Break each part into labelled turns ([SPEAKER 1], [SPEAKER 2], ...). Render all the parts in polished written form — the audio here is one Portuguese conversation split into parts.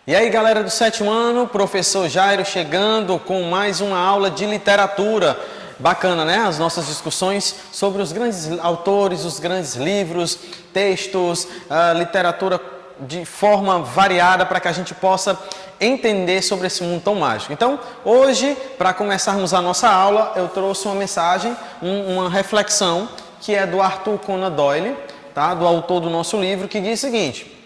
[SPEAKER 1] E aí, galera do sétimo ano, professor Jairo chegando com mais uma aula de literatura. Bacana, né? As nossas discussões sobre os grandes autores, os grandes livros, textos, literatura de forma variada para que a gente possa entender sobre esse mundo tão mágico. Então, hoje, para começarmos a nossa aula, eu trouxe uma mensagem, uma reflexão, que é do Arthur Conan Doyle, tá? Do autor do nosso livro, que diz o seguinte: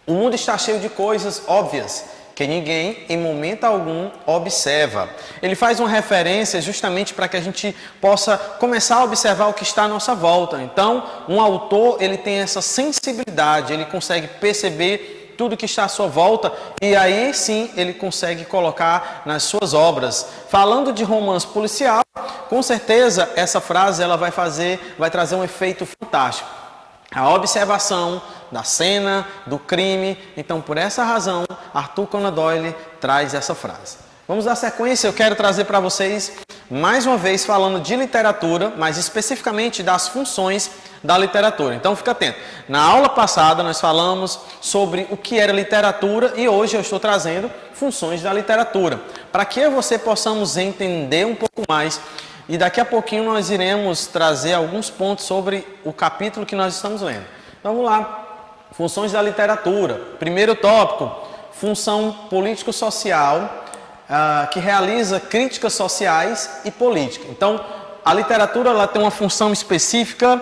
[SPEAKER 1] o mundo está cheio de coisas óbvias que ninguém, em momento algum, observa. Ele faz uma referência justamente para que a gente possa começar a observar o que está à nossa volta. Então, um autor, ele tem essa sensibilidade, ele consegue perceber tudo que está à sua volta e aí sim ele consegue colocar nas suas obras. Falando de romance policial, com certeza essa frase ela vai trazer um efeito fantástico. A observação da cena, do crime. Então, por essa razão, Arthur Conan Doyle traz essa frase. Vamos dar sequência, eu quero trazer para vocês, mais uma vez, falando de literatura, mas especificamente das funções da literatura. Então, fica atento. Na aula passada, nós falamos sobre o que era literatura e hoje eu estou trazendo funções da literatura, para que eu e você possamos entender um pouco mais. E daqui a pouquinho nós iremos trazer alguns pontos sobre o capítulo que nós estamos lendo. Vamos lá. Funções da literatura. Primeiro tópico, função político-social, que realiza críticas sociais e política. Então, a literatura ela tem uma função específica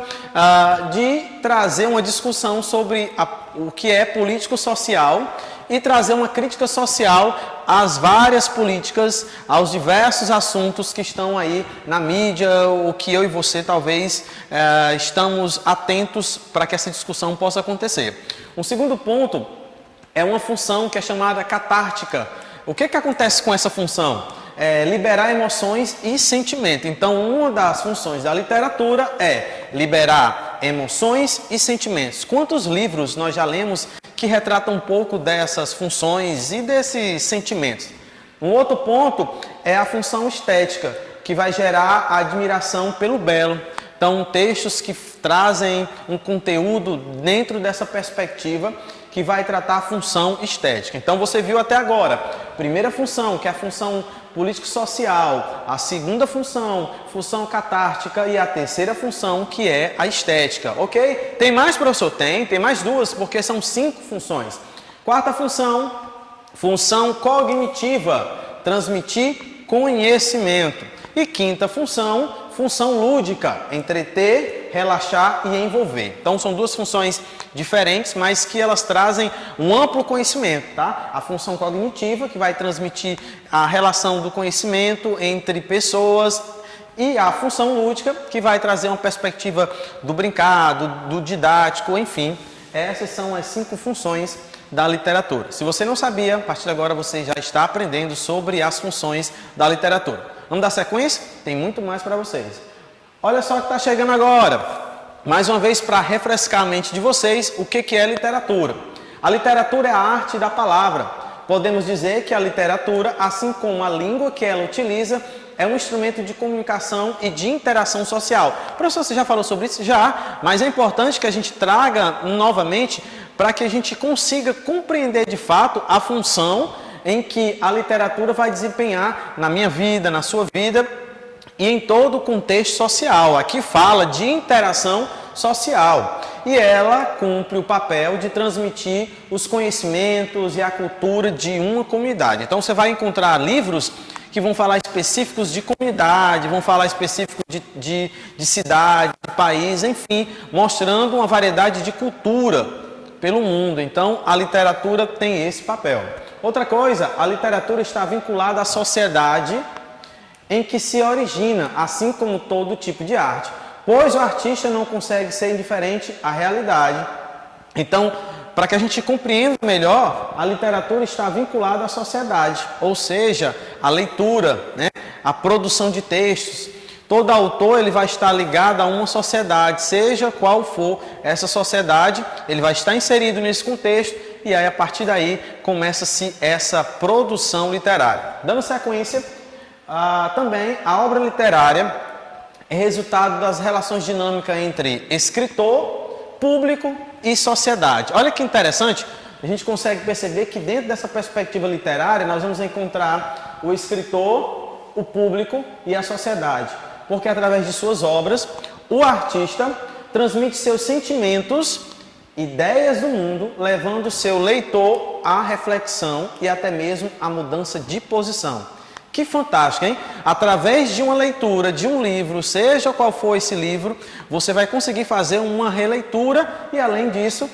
[SPEAKER 1] de trazer uma discussão sobre o que é político-social e trazer uma crítica social às várias políticas, aos diversos assuntos que estão aí na mídia, o que eu e você talvez estamos atentos para que essa discussão possa acontecer. Um segundo ponto é uma função que é chamada catártica. O que acontece com essa função? Liberar emoções e sentimento. Então, uma das funções da literatura é liberar emoções e sentimentos. Quantos livros nós já lemos que retratam um pouco dessas funções e desses sentimentos? Um outro ponto é a função estética, que vai gerar a admiração pelo belo. Então, textos que trazem um conteúdo dentro dessa perspectiva que vai tratar a função estética. Então, você viu até agora, primeira função, que é a função político-social, a segunda função, função catártica, e a terceira função, que é a estética, ok? Tem mais, professor? Tem mais duas, porque são 5 funções. Quarta função, função cognitiva, transmitir conhecimento. E quinta função, função lúdica, entreter, relaxar e envolver. Então, são 2 funções diferentes, mas que elas trazem um amplo conhecimento, tá? A função cognitiva, que vai transmitir a relação do conhecimento entre pessoas, e a função lúdica, que vai trazer uma perspectiva do brincado, do didático, enfim. Essas são as 5 funções da literatura. Se você não sabia, a partir de agora você já está aprendendo sobre as funções da literatura. Vamos dar sequência? Tem muito mais para vocês. Olha só o que está chegando agora. Mais uma vez, para refrescar a mente de vocês, o que é literatura? A literatura é a arte da palavra. Podemos dizer que a literatura, assim como a língua que ela utiliza, é um instrumento de comunicação e de interação social. Professor, você já falou sobre isso? Já, mas é importante que a gente traga novamente para que a gente consiga compreender de fato a função em que a literatura vai desempenhar na minha vida, na sua vida e em todo o contexto social. Aqui fala de interação social e ela cumpre o papel de transmitir os conhecimentos e a cultura de uma comunidade. Então você vai encontrar livros que vão falar específicos de comunidade, vão falar específicos de cidade, de país, enfim, mostrando uma variedade de cultura pelo mundo. Então a literatura tem esse papel. Outra coisa, a literatura está vinculada à sociedade em que se origina, assim como todo tipo de arte, pois o artista não consegue ser indiferente à realidade. Então, para que a gente compreenda melhor, a literatura está vinculada à sociedade, ou seja, a leitura, né? A produção de textos. Todo autor ele vai estar ligado a uma sociedade, seja qual for essa sociedade, ele vai estar inserido nesse contexto e aí a partir daí começa-se essa produção literária. Dando sequência, também a obra literária é resultado das relações dinâmicas entre escritor, público e sociedade. Olha que interessante, a gente consegue perceber que dentro dessa perspectiva literária nós vamos encontrar o escritor, o público e a sociedade. Porque através de suas obras, o artista transmite seus sentimentos, ideias do mundo, levando seu leitor à reflexão e até mesmo à mudança de posição. Que fantástico, hein? Através de uma leitura de um livro, seja qual for esse livro, você vai conseguir fazer uma releitura e, além disso,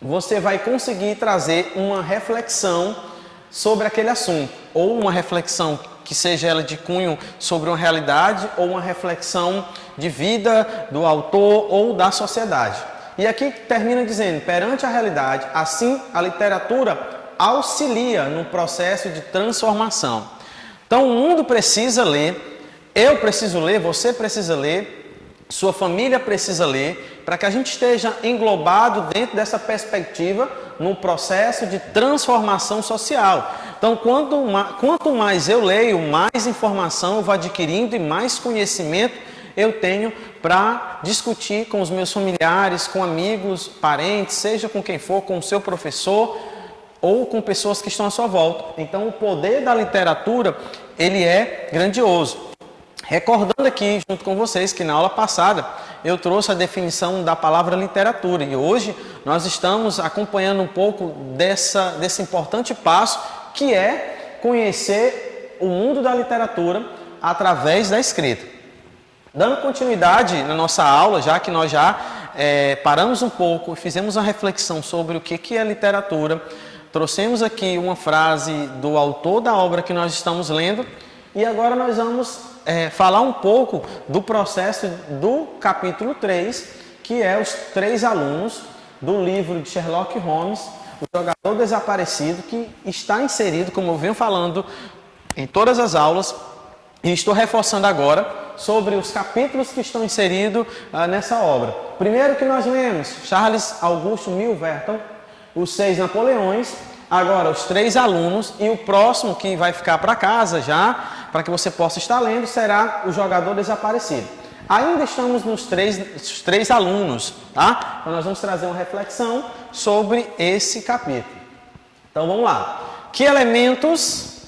[SPEAKER 1] você vai conseguir trazer uma reflexão sobre aquele assunto, ou uma reflexão que seja ela de cunho sobre uma realidade, ou uma reflexão de vida do autor ou da sociedade. E aqui termina dizendo, perante a realidade, assim a literatura auxilia no processo de transformação. Então o mundo precisa ler, eu preciso ler, você precisa ler, sua família precisa ler, para que a gente esteja englobado dentro dessa perspectiva no processo de transformação social. Então, quanto mais eu leio, mais informação eu vou adquirindo e mais conhecimento eu tenho para discutir com os meus familiares, com amigos, parentes, seja com quem for, com o seu professor ou com pessoas que estão à sua volta. Então, o poder da literatura, ele é grandioso. Recordando aqui, junto com vocês, que na aula passada eu trouxe a definição da palavra literatura e hoje nós estamos acompanhando um pouco desse importante passo que é conhecer o mundo da literatura através da escrita. Dando continuidade na nossa aula, já que nós já paramos um pouco e fizemos uma reflexão sobre o que é literatura, trouxemos aqui uma frase do autor da obra que nós estamos lendo e agora nós vamos falar um pouco do processo do capítulo 3, que é os 3 alunos do livro de Sherlock Holmes, O Jogador Desaparecido, que está inserido, como eu venho falando em todas as aulas, e estou reforçando agora sobre os capítulos que estão inseridos nessa obra. Primeiro que nós lemos, Charles Augusto Milverton, os 6 Napoleões, agora os 3 alunos, e o próximo que vai ficar para casa já, para que você possa estar lendo, será O Jogador Desaparecido. Ainda estamos nos 3 alunos, tá? Então nós vamos trazer uma reflexão sobre esse capítulo. Então vamos lá. Que elementos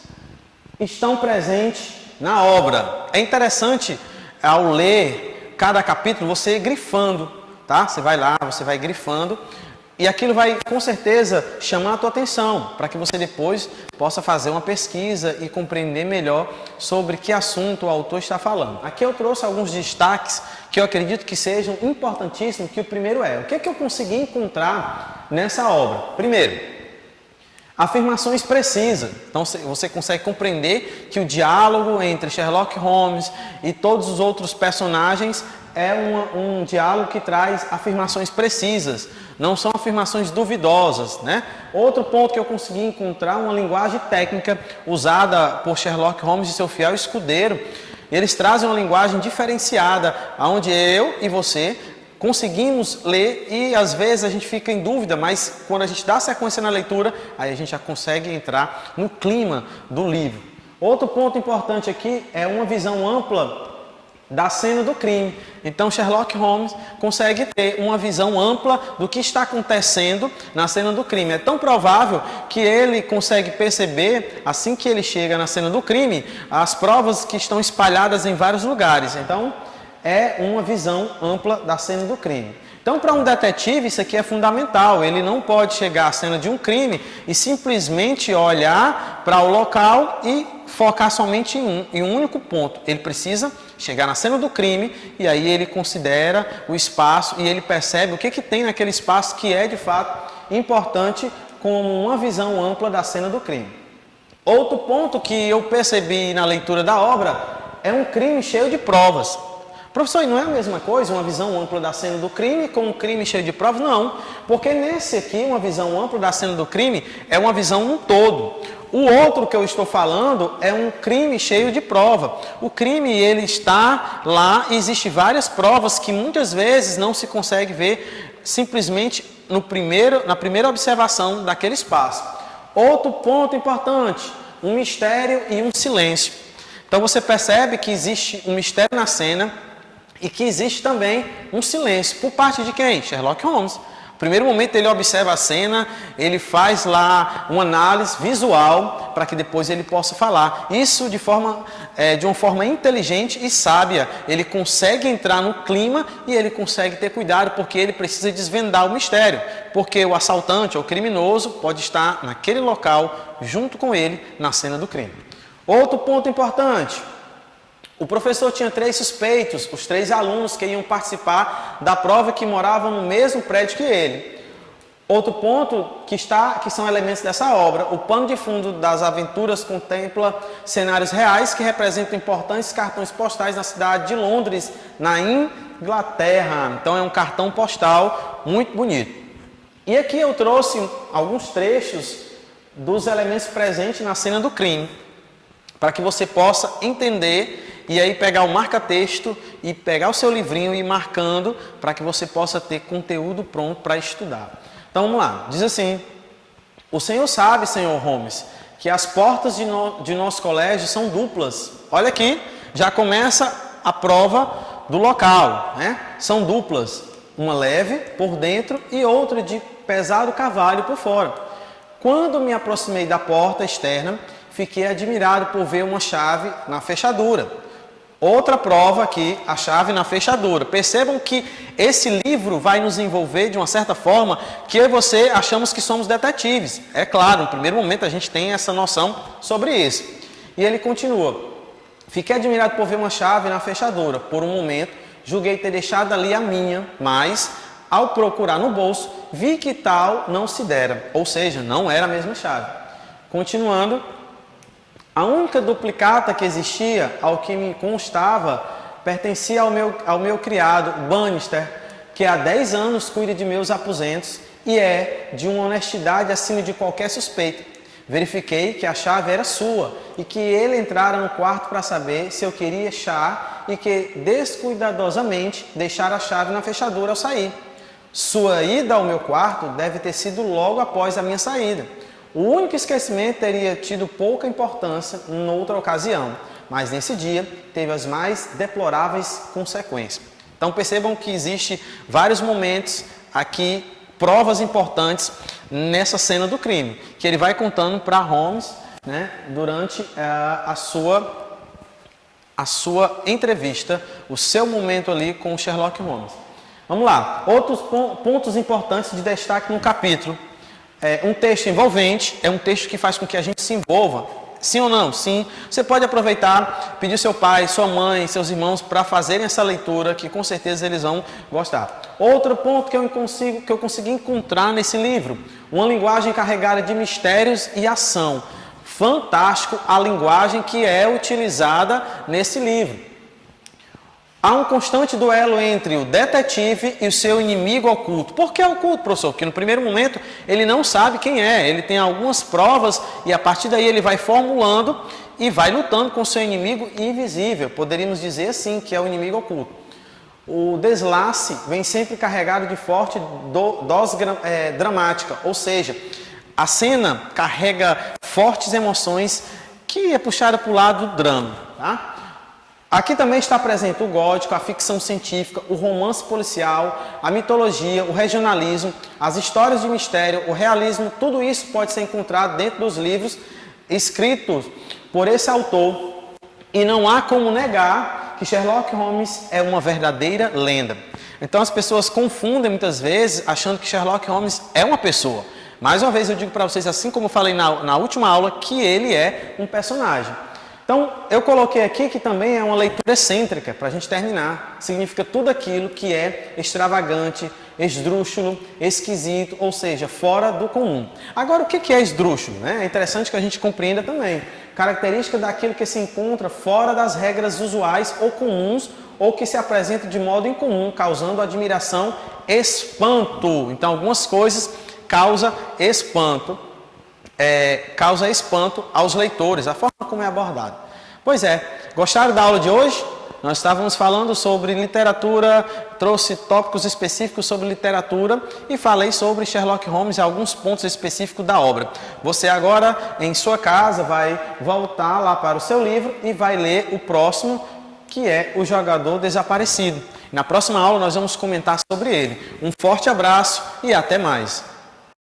[SPEAKER 1] estão presentes na obra? É interessante, ao ler cada capítulo, você ir grifando, tá? Você vai lá, você vai grifando, e aquilo vai, com certeza, chamar a tua atenção, para que você depois possa fazer uma pesquisa e compreender melhor sobre que assunto o autor está falando. Aqui eu trouxe alguns destaques que eu acredito que sejam importantíssimos, que o primeiro é, o que eu consegui encontrar nessa obra? Primeiro, afirmações precisas. Então você consegue compreender que o diálogo entre Sherlock Holmes e todos os outros personagens é um diálogo que traz afirmações precisas, não são afirmações duvidosas, né? Outro ponto que eu consegui encontrar, uma linguagem técnica usada por Sherlock Holmes e seu fiel escudeiro. Eles trazem uma linguagem diferenciada, onde eu e você conseguimos ler e às vezes a gente fica em dúvida, mas quando a gente dá sequência na leitura, aí a gente já consegue entrar no clima do livro. Outro ponto importante aqui é uma visão ampla da cena do crime. Então Sherlock Holmes consegue ter uma visão ampla do que está acontecendo na cena do crime. É tão provável que ele consegue perceber, assim que ele chega na cena do crime, as provas que estão espalhadas em vários lugares. Então é uma visão ampla da cena do crime. Então, para um detetive, isso aqui é fundamental. Ele não pode chegar à cena de um crime e simplesmente olhar para o local e focar somente em um único ponto. Ele precisa chegar na cena do crime e aí ele considera o espaço e ele percebe o que tem naquele espaço que é, de fato, importante como uma visão ampla da cena do crime. Outro ponto que eu percebi na leitura da obra é um crime cheio de provas. Professor, e não é a mesma coisa, uma visão ampla da cena do crime com um crime cheio de provas? Não, porque nesse aqui, uma visão ampla da cena do crime é uma visão no todo. O outro que eu estou falando é um crime cheio de prova. O crime, ele está lá, e existem várias provas que muitas vezes não se consegue ver simplesmente na primeira observação daquele espaço. Outro ponto importante, um mistério e um silêncio. Então você percebe que existe um mistério na cena, e que existe também um silêncio. Por parte de quem? Sherlock Holmes. primeiro momento ele observa a cena, ele faz lá uma análise visual para que depois ele possa falar. Isso de uma forma inteligente e sábia. Ele consegue entrar no clima e ele consegue ter cuidado porque ele precisa desvendar o mistério. Porque o assaltante ou criminoso pode estar naquele local junto com ele na cena do crime. Outro ponto importante. O professor tinha 3 suspeitos, os 3 alunos que iam participar da prova que moravam no mesmo prédio que ele. Outro ponto que são elementos dessa obra, o pano de fundo das aventuras contempla cenários reais que representam importantes cartões postais na cidade de Londres, na Inglaterra. Então é um cartão postal muito bonito. E aqui eu trouxe alguns trechos dos elementos presentes na cena do crime, para que você possa entender e aí pegar o marca-texto e pegar o seu livrinho e ir marcando para que você possa ter conteúdo pronto para estudar. Então vamos lá, diz assim: o senhor sabe, senhor Holmes, que as portas de nosso colégio são duplas. Olha aqui, já começa a prova do local, né? São duplas, uma leve por dentro e outra de pesado cavalo por fora. Quando me aproximei da porta externa, fiquei admirado por ver uma chave na fechadura. Outra prova aqui, a chave na fechadura. Percebam que esse livro vai nos envolver de uma certa forma que eu e você achamos que somos detetives. É claro, no primeiro momento a gente tem essa noção sobre isso. E ele continua: fiquei admirado por ver uma chave na fechadura. Por um momento, julguei ter deixado ali a minha, mas ao procurar no bolso, vi que tal não se dera. Ou seja, não era a mesma chave. Continuando. A única duplicata que existia, ao que me constava, pertencia ao meu criado, Bannister, que há 10 anos cuida de meus aposentos e é de uma honestidade acima de qualquer suspeita. Verifiquei que a chave era sua e que ele entrara no quarto para saber se eu queria chá e que descuidadosamente deixara a chave na fechadura ao sair. Sua ida ao meu quarto deve ter sido logo após a minha saída. O único esquecimento teria tido pouca importância noutra ocasião, mas nesse dia teve as mais deploráveis consequências. Então percebam que existe vários momentos aqui, provas importantes nessa cena do crime, que ele vai contando para Holmes, né, durante a sua entrevista, o seu momento ali com o Sherlock Holmes. Vamos lá, outros pontos importantes de destaque no capítulo. Um texto envolvente é um texto que faz com que a gente se envolva. Sim ou não? Sim. Você pode aproveitar, pedir seu pai, sua mãe, seus irmãos para fazerem essa leitura, que com certeza eles vão gostar. Outro ponto que eu consegui encontrar nesse livro, uma linguagem carregada de mistérios e ação. Fantástico a linguagem que é utilizada nesse livro. Há um constante duelo entre o detetive e o seu inimigo oculto. Por que oculto, professor? Porque no primeiro momento ele não sabe quem é, ele tem algumas provas e a partir daí ele vai formulando e vai lutando com o seu inimigo invisível. Poderíamos dizer assim, que é o inimigo oculto. O deslace vem sempre carregado de forte dose dramática, ou seja, a cena carrega fortes emoções que é puxada para o lado do drama, tá? Aqui também está presente o gótico, a ficção científica, o romance policial, a mitologia, o regionalismo, as histórias de mistério, o realismo, tudo isso pode ser encontrado dentro dos livros escritos por esse autor. E não há como negar que Sherlock Holmes é uma verdadeira lenda. Então as pessoas confundem muitas vezes achando que Sherlock Holmes é uma pessoa. Mais uma vez eu digo para vocês, assim como eu falei na última aula, que ele é um personagem. Então, eu coloquei aqui que também é uma leitura excêntrica, para a gente terminar. Significa tudo aquilo que é extravagante, esdrúxulo, esquisito, ou seja, fora do comum. Agora, o que é esdrúxulo? É interessante que a gente compreenda também. Característica daquilo que se encontra fora das regras usuais ou comuns, ou que se apresenta de modo incomum, causando admiração, espanto. Então, algumas coisas causam espanto. Causa espanto aos leitores, a forma como é abordado. Pois é, gostaram da aula de hoje? Nós estávamos falando sobre literatura, trouxe tópicos específicos sobre literatura e falei sobre Sherlock Holmes e alguns pontos específicos da obra. Você agora, em sua casa, vai voltar lá para o seu livro e vai ler o próximo, que é O Jogador Desaparecido. Na próxima aula nós vamos comentar sobre ele. Um forte abraço e até mais!